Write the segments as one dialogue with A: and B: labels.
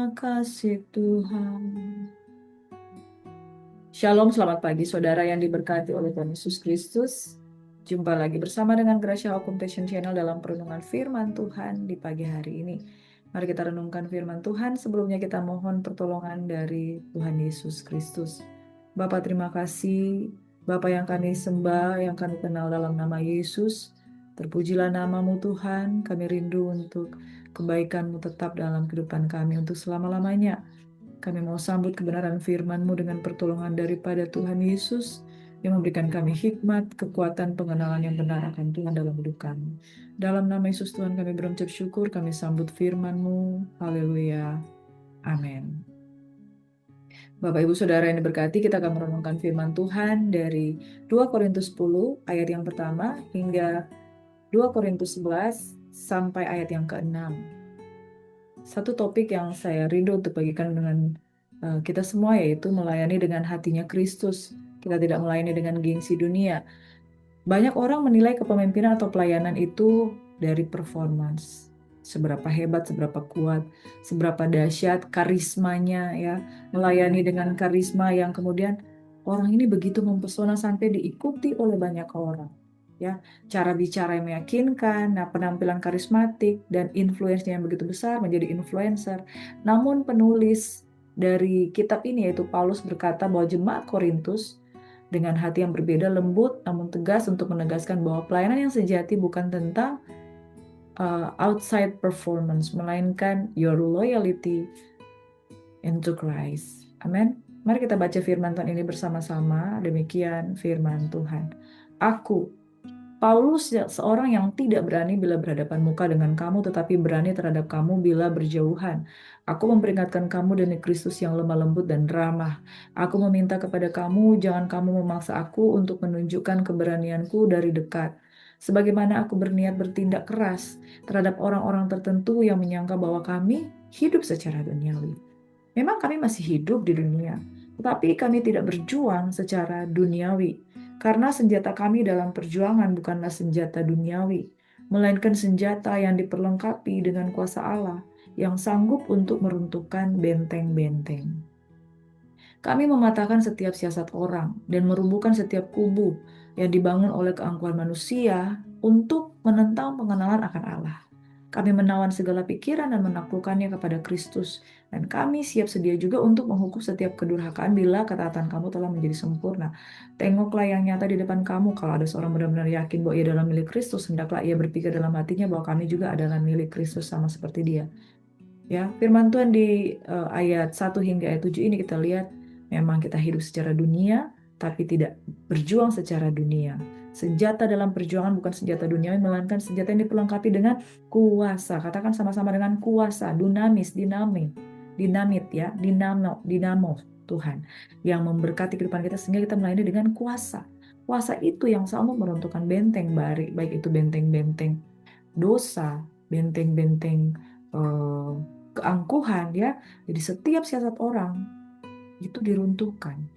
A: Terima kasih Tuhan. Shalom, selamat pagi saudara yang diberkati oleh Tuhan Yesus Kristus. Jumpa lagi bersama dengan Gracia Home Compassion Channel dalam perenungan firman Tuhan di pagi hari ini. Mari kita renungkan firman Tuhan. Sebelumnya kita mohon pertolongan dari Tuhan Yesus Kristus. Bapa, terima kasih. Bapa yang kami sembah, yang kami kenal dalam nama Yesus. Terpujilah namamu Tuhan. Kami rindu untuk kebaikan-Mu tetap dalam kehidupan kami untuk selama-lamanya. Kami mau sambut kebenaran firman-Mu dengan pertolongan daripada Tuhan Yesus yang memberikan kami hikmat, kekuatan, pengenalan yang benar akan Tuhan dalam hidup kami. Dalam nama Yesus Tuhan kami berucap syukur, kami sambut firman-Mu. Haleluya. Amin. Bapak Ibu Saudara yang diberkati, kita akan merenungkan firman Tuhan dari 2 Korintus 10 ayat yang pertama hingga 2 Korintus 11 sampai ayat yang ke-6. Satu topik yang saya rindu untuk bagikan dengan kita semua yaitu melayani dengan hatinya Kristus. Kita tidak melayani dengan gengsi dunia. Banyak orang menilai kepemimpinan atau pelayanan itu dari performance. Seberapa hebat, seberapa kuat, seberapa dahsyat karismanya ya. Melayani dengan karisma yang kemudian orang ini begitu mempesona sampai diikuti oleh banyak orang. Ya, cara bicara yang meyakinkan, nah penampilan karismatik dan influence-nya yang begitu besar menjadi influencer. Namun penulis dari kitab ini yaitu Paulus berkata bahwa jemaat Korintus dengan hati yang berbeda, lembut namun tegas untuk menegaskan bahwa pelayanan yang sejati bukan tentang outside performance, melainkan your loyalty into Christ. Amin. Mari kita baca firman Tuhan ini bersama-sama. Demikian firman Tuhan. Aku, Paulus, seorang yang tidak berani bila berhadapan muka dengan kamu, tetapi berani terhadap kamu bila berjauhan. Aku memperingatkan kamu demi Kristus yang lemah lembut dan ramah. Aku meminta kepada kamu, jangan kamu memaksa aku untuk menunjukkan keberanianku dari dekat. Sebagaimana aku berniat bertindak keras terhadap orang-orang tertentu yang menyangka bahwa kami hidup secara duniawi. Memang kami masih hidup di dunia, tetapi kami tidak berjuang secara duniawi. Karena senjata kami dalam perjuangan bukanlah senjata duniawi, melainkan senjata yang diperlengkapi dengan kuasa Allah yang sanggup untuk meruntuhkan benteng-benteng. Kami mematahkan setiap siasat orang dan merubuhkan setiap kubu yang dibangun oleh keangkuhan manusia untuk menentang pengenalan akan Allah. Kami menawan segala pikiran dan menaklukkannya kepada Kristus. Dan kami siap sedia juga untuk menghukum setiap kedurhakaan bila ketaatan kamu telah menjadi sempurna. Tengoklah yang nyata di depan kamu. Kalau ada seorang benar-benar yakin bahwa ia adalah milik Kristus, hendaklah ia berpikir dalam hatinya bahwa kami juga adalah milik Kristus sama seperti dia. Ya, firman Tuhan di ayat 1 hingga ayat 7 ini kita lihat memang kita hidup secara dunia, tapi tidak berjuang secara dunia. Senjata dalam perjuangan bukan senjata duniawi, melainkan senjata yang diperlengkapi dengan kuasa. Katakan sama-sama dengan kuasa, dinamit ya, dinamo Tuhan yang memberkati kehidupan kita sehingga kita melayani dengan kuasa. Kuasa itu yang selalu meruntuhkan benteng baik itu benteng-benteng dosa, benteng-benteng keangkuhan ya. Jadi setiap siasat orang itu diruntuhkan.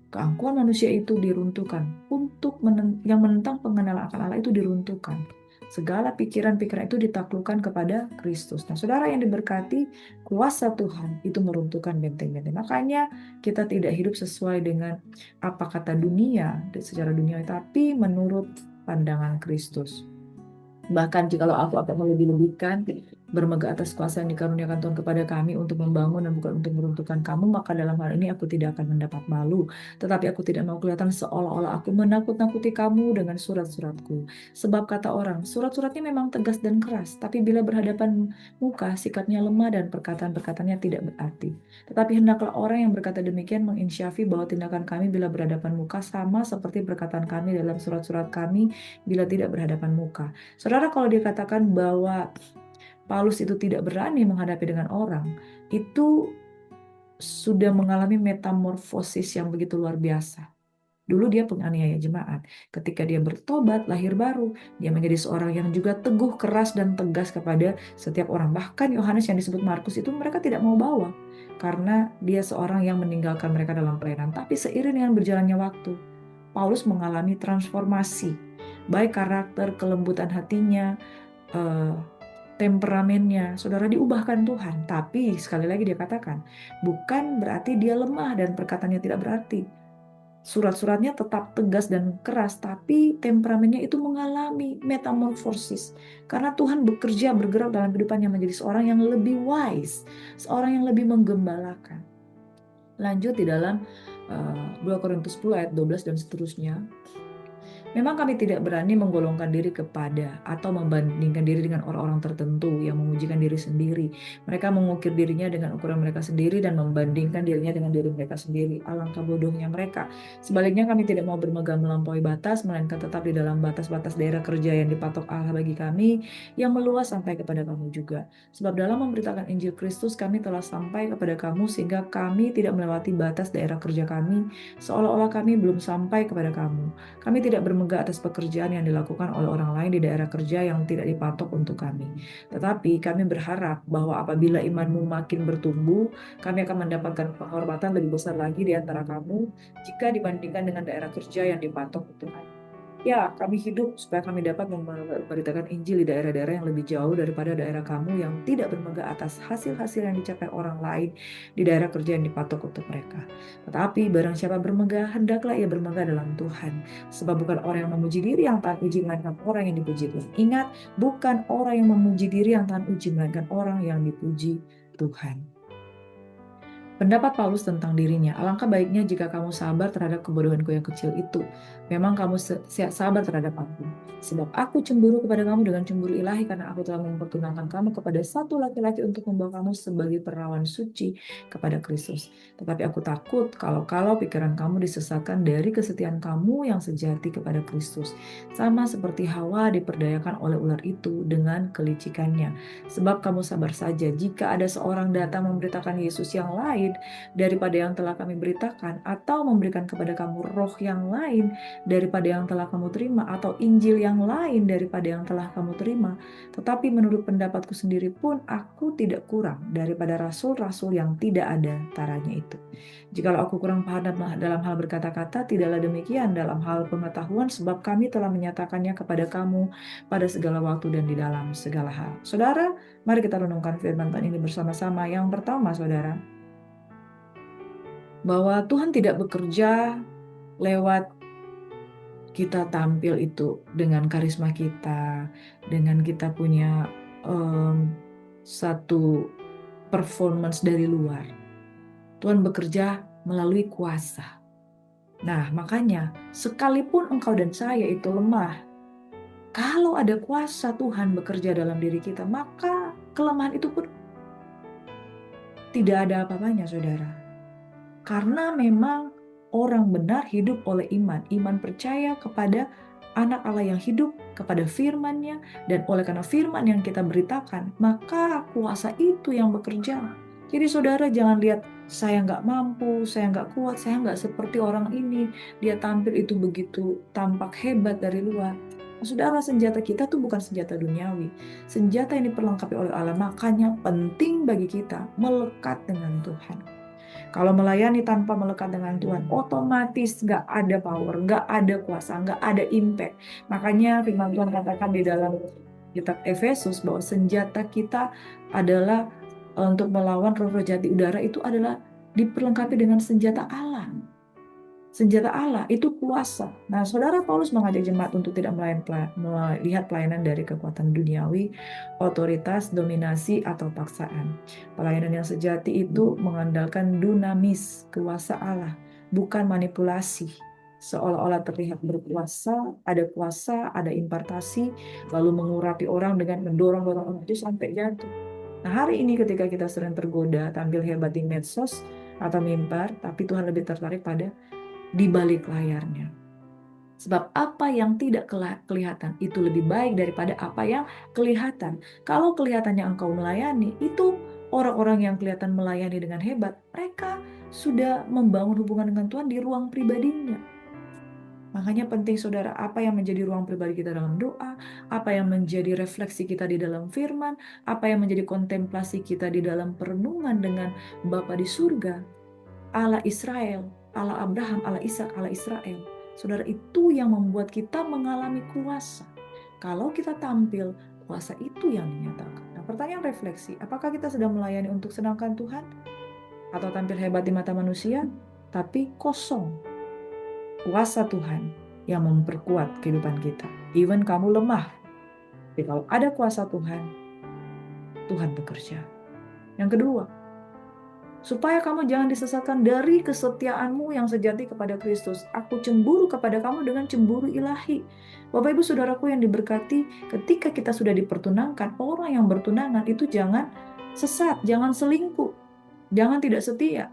A: Keangkuhan manusia itu diruntuhkan. Untuk yang menentang pengenalan akan Allah itu diruntuhkan. Segala pikiran-pikiran itu ditaklukkan kepada Kristus. Nah, saudara yang diberkati, kuasa Tuhan itu meruntuhkan benteng-benteng. Makanya kita tidak hidup sesuai dengan apa kata dunia secara dunia, tapi menurut pandangan Kristus. Bahkan jikalau aku akan melebih-lebihkan bermegah atas kuasa yang dikaruniakan Tuhan kepada kami untuk membangun dan bukan untuk meruntuhkan kamu, maka dalam hal ini aku tidak akan mendapat malu. Tetapi aku tidak mau kelihatan seolah-olah aku menakut-nakuti kamu dengan surat-suratku. Sebab kata orang, surat-suratnya memang tegas dan keras, tapi bila berhadapan muka, sikapnya lemah dan perkataan-perkataannya tidak berarti. Tetapi hendaklah orang yang berkata demikian menginsyafi bahwa tindakan kami bila berhadapan muka sama seperti perkataan kami dalam surat-surat kami bila tidak berhadapan muka. Saudara, kalau dikatakan bahwa Paulus itu tidak berani menghadapi dengan orang, itu sudah mengalami metamorfosis yang begitu luar biasa. Dulu dia penganiaya jemaat. Ketika dia bertobat, lahir baru, dia menjadi seorang yang juga teguh, keras, dan tegas kepada setiap orang. Bahkan Yohanes yang disebut Markus itu mereka tidak mau bawa, karena dia seorang yang meninggalkan mereka dalam pelayanan. Tapi seiring dengan berjalannya waktu, Paulus mengalami transformasi, baik karakter, kelembutan hatinya, temperamennya, saudara diubahkan Tuhan. Tapi sekali lagi dia katakan, bukan berarti dia lemah dan perkataannya tidak berarti. Surat-suratnya tetap tegas dan keras, tapi temperamennya itu mengalami metamorfosis. Karena Tuhan bekerja bergerak dalam kehidupannya menjadi seorang yang lebih wise, seorang yang lebih menggembalakan. Lanjut di dalam 2 Korintus 10 ayat 12 dan seterusnya. Memang kami tidak berani menggolongkan diri kepada atau membandingkan diri dengan orang-orang tertentu yang memujikan diri sendiri. Mereka mengukir dirinya dengan ukuran mereka sendiri dan membandingkan dirinya dengan diri mereka sendiri. Alangkah bodohnya mereka. Sebaliknya kami tidak mau bermegah melampaui batas, melainkan tetap di dalam batas-batas daerah kerja yang dipatok Allah bagi kami, yang meluas sampai kepada kamu juga. Sebab dalam memberitakan Injil Kristus kami telah sampai kepada kamu sehingga kami tidak melewati batas daerah kerja kami, seolah-olah kami belum sampai kepada kamu. Kami tidak bermegah atas pekerjaan yang dilakukan oleh orang lain di daerah kerja yang tidak dipatok untuk kami. Tetapi kami berharap bahwa apabila imanmu makin bertumbuh, kami akan mendapatkan penghormatan lebih besar lagi di antara kamu jika dibandingkan dengan daerah kerja yang dipatok untuk kami. Ya, kami hidup supaya kami dapat memberitakan Injil di daerah-daerah yang lebih jauh daripada daerah kamu yang tidak bermegah atas hasil-hasil yang dicapai orang lain di daerah kerja yang dipatok untuk mereka. Tetapi barang siapa bermegah, hendaklah ia bermegah dalam Tuhan. Sebab bukan orang yang memuji diri yang tahan uji, melainkan orang yang dipuji Tuhan. Ingat, bukan orang yang memuji diri yang tahan uji, melainkan orang yang dipuji Tuhan. Pendapat Paulus tentang dirinya, alangkah baiknya jika kamu sabar terhadap kebodohanku yang kecil itu. Memang kamu sabar terhadap aku. Sebab aku cemburu kepada kamu dengan cemburu ilahi karena aku telah memperkenalkan kamu kepada satu laki-laki untuk membawa kamu sebagai perawan suci kepada Kristus. Tetapi aku takut kalau pikiran kamu disesatkan dari kesetiaan kamu yang sejati kepada Kristus. Sama seperti Hawa diperdayakan oleh ular itu dengan kelicikannya. Sebab kamu sabar saja jika ada seorang datang memberitakan Yesus yang lain daripada yang telah kami beritakan, atau memberikan kepada kamu roh yang lain daripada yang telah kamu terima, atau Injil yang lain daripada yang telah kamu terima. Tetapi menurut pendapatku sendiri pun aku tidak kurang daripada rasul-rasul yang tidak ada taranya itu. Jikalau aku kurang paham dalam hal berkata-kata, tidaklah demikian dalam hal pengetahuan, sebab kami telah menyatakannya kepada kamu pada segala waktu dan di dalam segala hal. Saudara, mari kita renungkan firman Tuhan ini bersama-sama. Yang pertama, saudara, bahwa Tuhan tidak bekerja lewat kita tampil itu dengan karisma kita, dengan kita punya satu performance dari luar. Tuhan bekerja melalui kuasa. Nah, makanya sekalipun engkau dan saya itu lemah, kalau ada kuasa Tuhan bekerja dalam diri kita, maka kelemahan itu pun tidak ada apa-apanya, saudara. Karena memang orang benar hidup oleh iman. Iman percaya kepada anak Allah yang hidup, kepada firman-Nya, dan oleh karena firman yang kita beritakan, maka kuasa itu yang bekerja. Jadi saudara jangan lihat, saya nggak mampu, saya nggak kuat, saya nggak seperti orang ini. Dia tampil itu begitu tampak hebat dari luar. Saudara, senjata kita tuh bukan senjata duniawi. Senjata yang diperlengkapi oleh Allah, makanya penting bagi kita melekat dengan Tuhan. Kalau melayani tanpa melekat dengan Tuhan, otomatis nggak ada power, nggak ada kuasa, nggak ada impact. Makanya firman Tuhan katakan di dalam kitab Efesus bahwa senjata kita adalah untuk melawan roh-roh jahat di udara itu adalah diperlengkapi dengan senjata Allah. Senjata Allah itu kuasa. Nah, saudara, Paulus mengajak jemaat untuk tidak melihat pelayanan dari kekuatan duniawi, otoritas, dominasi, atau paksaan. Pelayanan yang sejati itu mengandalkan dunamis, kuasa Allah, bukan manipulasi. Seolah-olah terlihat berkuasa, ada impartasi, lalu mengurapi orang dengan mendorong-dorong orang itu sampai jatuh. Nah, hari ini ketika kita sering tergoda tampil hebat di medsos atau mimbar, tapi Tuhan lebih tertarik pada di balik layarnya. Sebab apa yang tidak kelihatan itu lebih baik daripada apa yang kelihatan. Kalau kelihatannya engkau melayani, itu orang-orang yang kelihatan melayani dengan hebat, mereka sudah membangun hubungan dengan Tuhan di ruang pribadinya. Makanya penting saudara, apa yang menjadi ruang pribadi kita dalam doa, apa yang menjadi refleksi kita di dalam firman, apa yang menjadi kontemplasi kita di dalam perenungan dengan Bapa di surga, Allah Israel, Allah Abraham, Allah Ishak, Allah Israel. Saudara, itu yang membuat kita mengalami kuasa. Kalau kita tampil, kuasa itu yang dinyatakan. Pertanyaan refleksi, apakah kita sedang melayani untuk senangkan Tuhan? Atau tampil hebat di mata manusia, tapi kosong kuasa Tuhan yang memperkuat kehidupan kita. Even kamu lemah, tapi kalau ada kuasa Tuhan, Tuhan bekerja. Yang kedua, supaya kamu jangan disesatkan dari kesetiaanmu yang sejati kepada Kristus. Aku cemburu kepada kamu dengan cemburu ilahi. Bapak Ibu Saudaraku yang diberkati, ketika kita sudah dipertunangkan, orang yang bertunangan itu jangan sesat, jangan selingkuh, jangan tidak setia.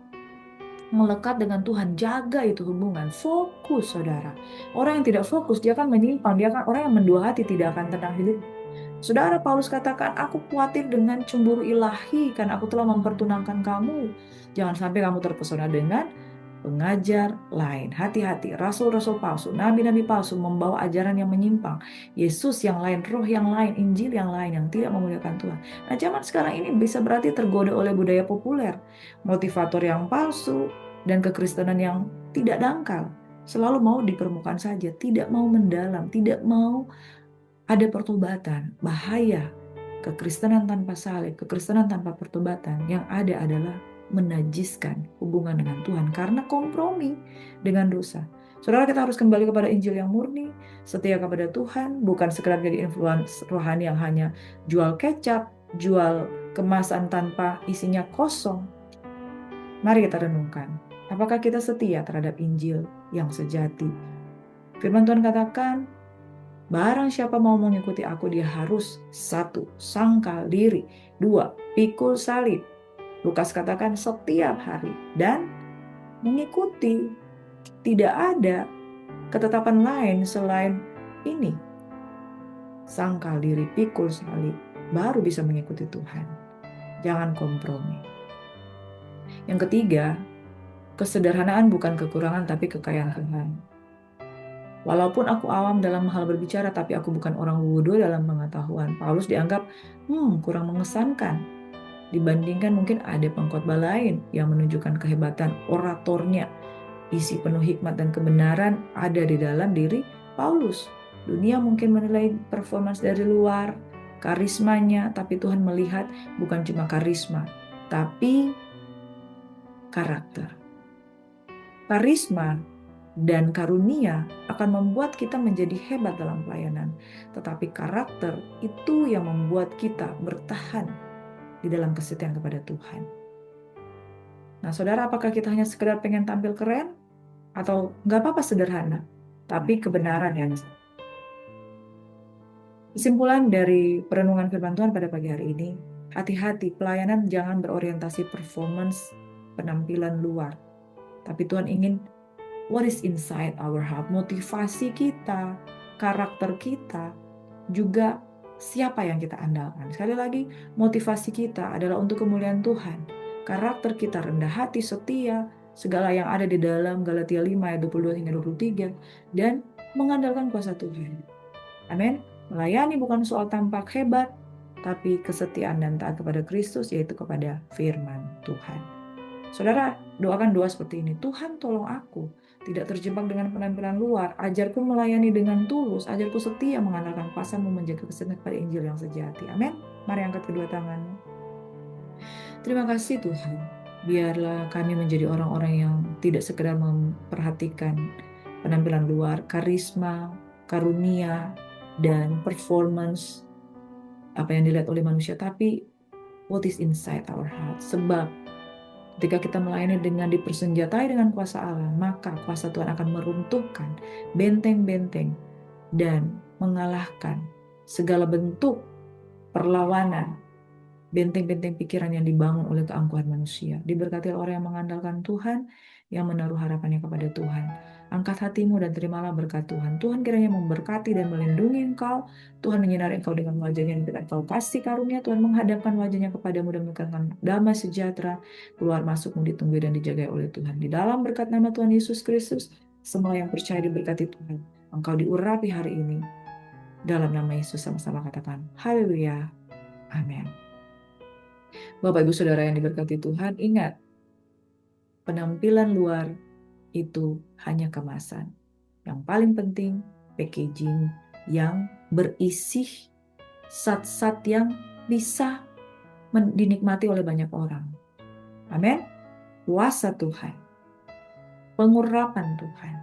A: Melekat dengan Tuhan, jaga itu hubungan, fokus saudara. Orang yang tidak fokus, dia akan menyimpang, orang yang mendua hati tidak akan tenang hidup. Saudara, Paulus katakan, aku khawatir dengan cemburu ilahi karena aku telah mempertunangkan kamu. Jangan sampai kamu terpesona dengan pengajar lain. Hati-hati, rasul-rasul palsu, nabi-nabi palsu membawa ajaran yang menyimpang. Yesus yang lain, roh yang lain, Injil yang lain yang tidak memuliakan Tuhan. Nah, zaman sekarang ini bisa berarti tergoda oleh budaya populer, motivator yang palsu, dan kekristenan yang tidak dangkal. Selalu mau di permukaan saja, tidak mau mendalam, tidak mau ada pertobatan. Bahaya kekristenan tanpa salib, kekristenan tanpa pertobatan yang ada adalah menajiskan hubungan dengan Tuhan karena kompromi dengan dosa. Saudara, kita harus kembali kepada Injil yang murni, setia kepada Tuhan, bukan sekedar jadi influencer rohani yang hanya jual kecap, jual kemasan tanpa isinya kosong. Mari kita renungkan, apakah kita setia terhadap Injil yang sejati? Firman Tuhan katakan, barang siapa mau mengikuti aku, dia harus 1. Sangkal diri, 2. Pikul salib. Lukas katakan setiap hari. Dan mengikuti. Tidak ada ketetapan lain selain ini. Sangkal diri, pikul salib. Baru bisa mengikuti Tuhan. Jangan kompromi. Yang ketiga, kesederhanaan bukan kekurangan tapi kekayaan Tuhan. Walaupun aku awam dalam hal berbicara, tapi aku bukan orang bodoh dalam pengetahuan. Paulus dianggap kurang mengesankan. Dibandingkan mungkin ada pengkhotbah lain yang menunjukkan kehebatan oratornya. Isi penuh hikmat dan kebenaran ada di dalam diri Paulus. Dunia mungkin menilai performance dari luar, karismanya, tapi Tuhan melihat bukan cuma karisma, tapi karakter. Karisma dan karunia akan membuat kita menjadi hebat dalam pelayanan. Tetapi karakter itu yang membuat kita bertahan di dalam kesetiaan kepada Tuhan. Nah, saudara, apakah kita hanya sekedar pengen tampil keren? Atau nggak apa-apa sederhana, tapi kebenaran yang besar. Kesimpulan dari perenungan firman Tuhan pada pagi hari ini, hati-hati, pelayanan jangan berorientasi performance, penampilan luar. Tapi Tuhan ingin what is inside our heart, motivasi kita, karakter kita, juga siapa yang kita andalkan. Sekali lagi, motivasi kita adalah untuk kemuliaan Tuhan. Karakter kita rendah hati, setia, segala yang ada di dalam Galatia 5 ayat 22 hingga 23, dan mengandalkan kuasa Tuhan. Amin. Melayani bukan soal tampak hebat, tapi kesetiaan dan taat kepada Kristus, yaitu kepada firman Tuhan. Saudara, doakan doa seperti ini. Tuhan, tolong aku tidak terjebak dengan penampilan luar. Ajarku melayani dengan tulus. Ajarku setia mengandalkan kuasa-Mu, menjaga kesetiaan pada Injil yang sejati. Amin. Mari angkat kedua tanganmu. Terima kasih Tuhan. Biarlah kami menjadi orang-orang yang tidak sekedar memperhatikan penampilan luar, karisma, karunia, dan performance apa yang dilihat oleh manusia, tapi what is inside our heart. Sebab ketika kita melayani dengan dipersenjatai dengan kuasa Allah, maka kuasa Tuhan akan meruntuhkan benteng-benteng dan mengalahkan segala bentuk perlawanan, benteng-benteng pikiran yang dibangun oleh keangkuhan manusia. Diberkati orang yang mengandalkan Tuhan, yang menaruh harapannya kepada Tuhan. Angkat hatimu dan terimalah berkat Tuhan. Tuhan kiranya memberkati dan melindungi engkau. Tuhan menyinari engkau dengan wajahnya dan engkau kasih karunia. Tuhan menghadapkan wajahnya kepadamu dan memberikan damai sejahtera. Keluar masukmu ditunggu dan dijaga oleh Tuhan. Di dalam berkat nama Tuhan Yesus Kristus, semua yang percaya diberkati Tuhan. Engkau diurapi hari ini. Dalam nama Yesus sama-sama katakan, haleluya, amin. Bapak Ibu Saudara yang diberkati Tuhan, ingat, penampilan luar itu hanya kemasan. Yang paling penting, packaging yang berisi zat-zat yang bisa dinikmati oleh banyak orang. Amin. Kuasa Tuhan, pengurapan Tuhan,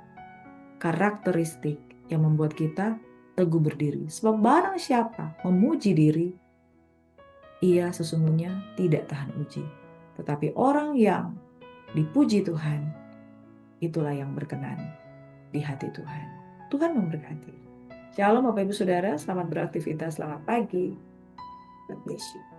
A: karakteristik yang membuat kita teguh berdiri. Sebab barang siapa memuji diri, ia sesungguhnya tidak tahan uji. Tetapi orang yang dipuji Tuhan, itulah yang berkenan di hati Tuhan. Tuhan memberkati. Shalom Bapak Ibu Saudara, selamat beraktivitas, selamat pagi. God bless you.